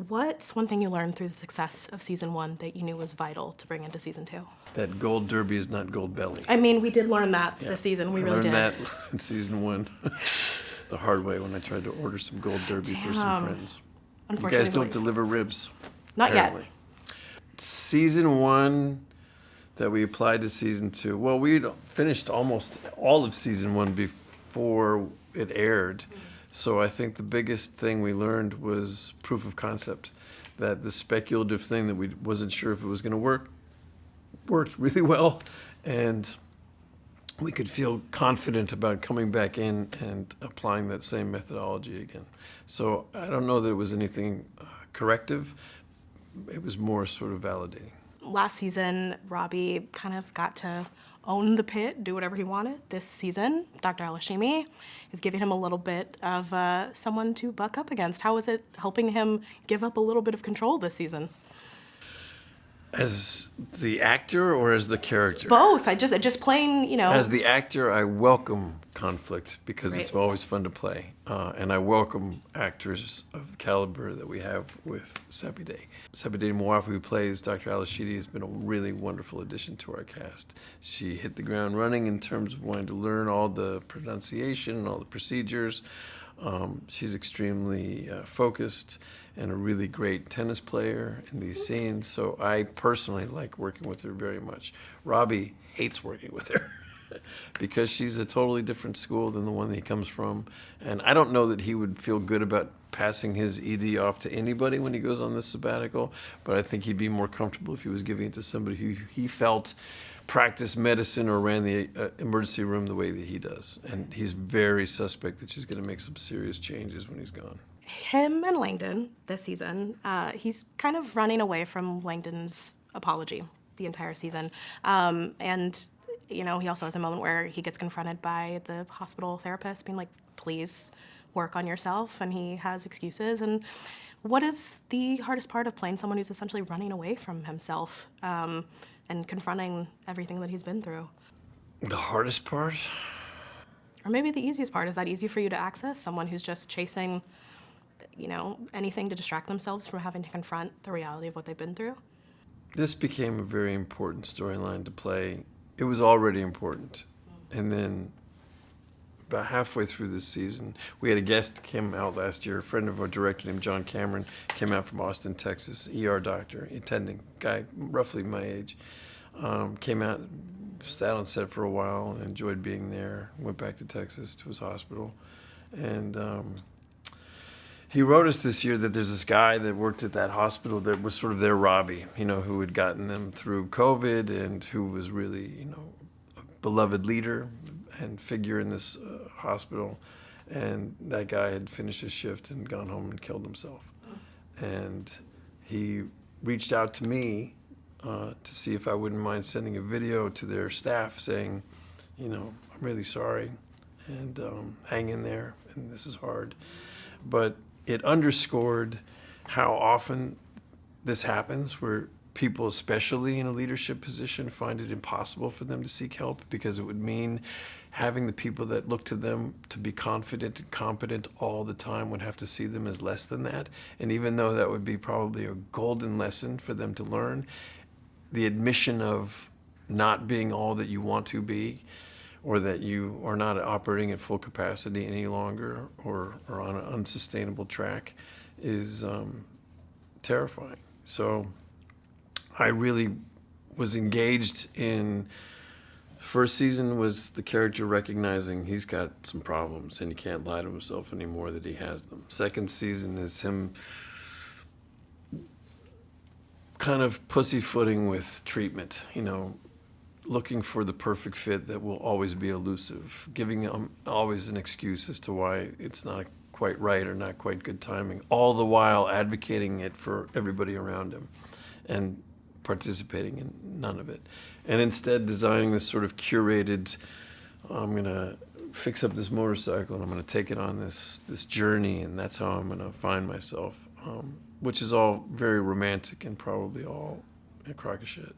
What's one thing you learned through the success of season 1 that you knew was vital to bring into season 2? That gold derby is not gold belly. I mean, we did learn that this season. We really did. I learned that in season 1 the hard way when I tried to order some gold derby for some friends. You guys don't deliver ribs. Not apparently. Yet. Season 1 that we applied to season 2. Well, we finished almost all of season 1 before it aired. So I think the biggest thing we learned was proof of concept, that the speculative thing that we wasn't sure if it was going to work, worked really well, and we could feel confident about coming back in and applying that same methodology again. So I don't know that it was anything corrective. It was more sort of validating. Last season, Robbie kind of got to own the pit, do whatever he wanted. This season, Dr. Alashimi is giving him a little bit of someone to buck up against. How is it helping him give up a little bit of control this season? As the actor or as the character? Both. I just plain, you know. As the actor, I welcome conflict because It's always fun to play. And I welcome actors of the caliber that we have with Sapide. Sapide Mwafu, who plays Dr. Alashidi, has been a really wonderful addition to our cast. She hit the ground running in terms of wanting to learn all the pronunciation and all the procedures. She's extremely focused and a really great tennis player in these scenes. So I personally like working with her very much. Robbie hates working with her because she's a totally different school than the one that he comes from. And I don't know that he would feel good about passing his ED off to anybody when he goes on this sabbatical, but I think he'd be more comfortable if he was giving it to somebody who he felt practiced medicine or ran the emergency room the way that he does. And he's very suspect that she's going to make some serious changes when he's gone. Him and Langdon this season, he's kind of running away from Langdon's apology the entire season. And, you know, he also has a moment where he gets confronted by the hospital therapist being like, please work on yourself. And he has excuses. And what is the hardest part of playing someone who's essentially running away from himself? And confronting everything that he's been through. The hardest part? Or maybe the easiest part. Is that easy for you to access? Someone who's just chasing, you know, anything to distract themselves from having to confront the reality of what they've been through? This became a very important storyline to play. It was already important. And then about halfway through this season, we had a guest came out last year, a friend of our director named John Cameron, came out from Austin, Texas, ER doctor, attending guy roughly my age, came out, sat on set for a while, enjoyed being there, went back to Texas to his hospital. And he wrote us this year that there's this guy that worked at that hospital that was sort of their Robbie, you know, who had gotten them through COVID and who was really, you know, a beloved leader and figure in this hospital, and that guy had finished his shift and gone home and killed himself. And he reached out to me to see if I wouldn't mind sending a video to their staff saying, you know, I'm really sorry, and hang in there, and this is hard. But it underscored how often this happens, where people, especially in a leadership position, find it impossible for them to seek help because it would mean having the people that look to them to be confident and competent all the time would have to see them as less than that. And even though that would be probably a golden lesson for them to learn, the admission of not being all that you want to be, or that you are not operating at full capacity any longer, or on an unsustainable track, is terrifying. So I really was engaged in, first season was the character recognizing he's got some problems and he can't lie to himself anymore that he has them. Second season is him kind of pussyfooting with treatment, you know, looking for the perfect fit that will always be elusive, giving him always an excuse as to why it's not quite right or not quite good timing, all the while advocating it for everybody around him and participating in none of it. And instead designing this sort of curated, I'm gonna fix up this motorcycle and I'm gonna take it on this journey, and that's how I'm gonna find myself, which is all very romantic and probably all a crock of shit.